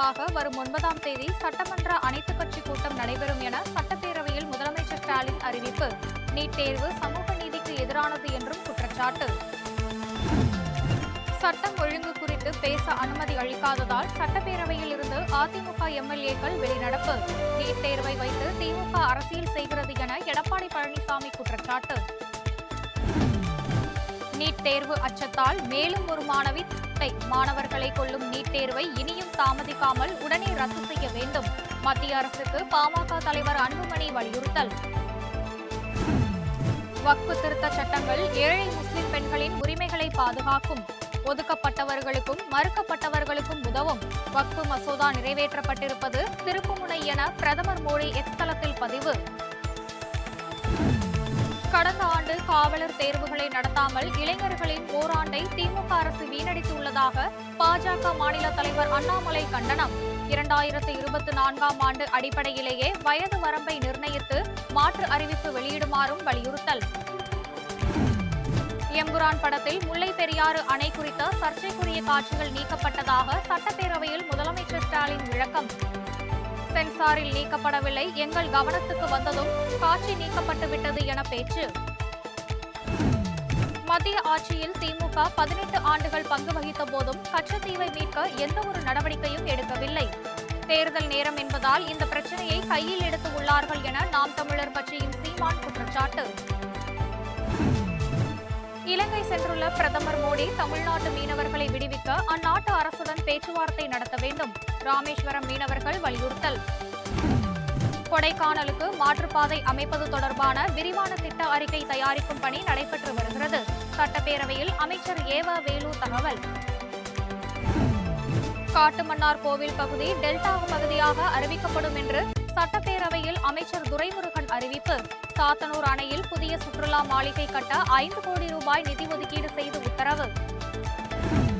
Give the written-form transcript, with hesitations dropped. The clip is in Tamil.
தொடர்பாக வரும் 9ஆம் தேதி சட்டமன்ற அனைத்துக் கட்சி கூட்டம் நடைபெறும் என சட்டப்பேரவையில் முதலமைச்சர் ஸ்டாலின் அறிவிப்பு. நீட் தேர்வு சமூக நீதிக்கு எதிரானது என்றும் குற்றச்சாட்டு. சட்டம் ஒழுங்கு குறித்து பேச அனுமதி அளிக்காததால் சட்டப்பேரவையில் இருந்து அதிமுக எம்எல்ஏக்கள் வெளிநடப்பு. நீட் தேர்வை வைத்து திமுக அரசியல் செய்கிறது என எடப்பாடி பழனிசாமி குற்றச்சாட்டு. நீட் தேர்வு அச்சத்தால் மேலும் ஒரு மாணவி மாணவர்களை கொல்லும் நீட் தேர்வை இனியும் தாமதிக்காமல் உடனே ரத்து செய்ய வேண்டும். மத்திய அரசுக்கு பாமக தலைவர் அன்புமணி வலியுறுத்தல். வக்ஃப் திருத்த சட்டங்கள் ஏழை முஸ்லிம் பெண்களின் உரிமைகளை பாதுகாக்கும். ஒதுக்கப்பட்டவர்களுக்கும் மறுக்கப்பட்டவர்களுக்கும் உதவும். வக்ஃப் மசோதா நிறைவேற்றப்பட்டிருப்பது திருப்புமுனை என பிரதமர் மோடி எக்ஸ் தளத்தில் பதிவு. கடந்த ஆண்டு காவலர் தேர்வுகளை நடத்தாமல் இளைஞர்களின் ஓராண்டை திமுக அரசு வீணடித்துள்ளதாக பாஜக மாநில தலைவர் அண்ணாமலை கண்டனம். 2024ஆம் ஆண்டு அடிப்படையிலேயே வயது வரம்பை நிர்ணயித்து மாற்று அறிவிப்பு வெளியிடுமாறும் வலியுறுத்தல். எம்புரான் படத்தில் முல்லை பெரியாறு அணை குறித்த சர்ச்சைக்குரிய காட்சிகள் நீக்கப்பட்டதாக சட்டப்பேரவையில் முதலமைச்சர் ஸ்டாலின் விளக்கம். சென்சாரில் நீக்கப்படவில்லை, எங்கள் கவனத்துக்கு வந்ததும் காட்சி நீக்கப்பட்டுவிட்டது என பேச்சு. மத்திய ஆட்சியில் திமுக 18 ஆண்டுகள் பங்கு வகித்த போதும் கச்சத்தீவை மீட்க எந்த ஒரு நடவடிக்கையும் எடுக்கவில்லை. தேர்தல் நேரம் என்பதால் இந்த பிரச்சனையை கையில் எடுத்து உள்ளார்கள் என நாம் தமிழர் கட்சியின் சீமான் குற்றச்சாட்டு. இலங்கை சென்றுள்ள பிரதமர் மோடி தமிழ்நாட்டு மீனவர்களை விடுவிக்க அந்நாட்டு அரசுடன் பேச்சுவார்த்தை நடத்த வேண்டும். ராமேஸ்வரம் மீனவர்கள் வலியுறுத்தல். கொடைக்கானலுக்கு மாற்றுப்பாதை அமைப்பது தொடர்பான விரிவான திட்ட அறிக்கை தயாரிக்கும் பணி நடைபெற்று வருகிறது. சட்டப்பேரவையில் அமைச்சர் ஏவ வேலு தகவல். காட்டுமன்னார் கோவில் பகுதி டெல்டா பகுதியாக அறிவிக்கப்படும் என்று சட்டப்பேரவையில் அமைச்சர் துரைமுருகன் அறிவிப்பு. சாத்தனூர் அணையில் புதிய சுற்றுலா மாளிகை கட்ட 5 கோடி ரூபாய் நிதி ஒதுக்கீடு செய்து உத்தரவு.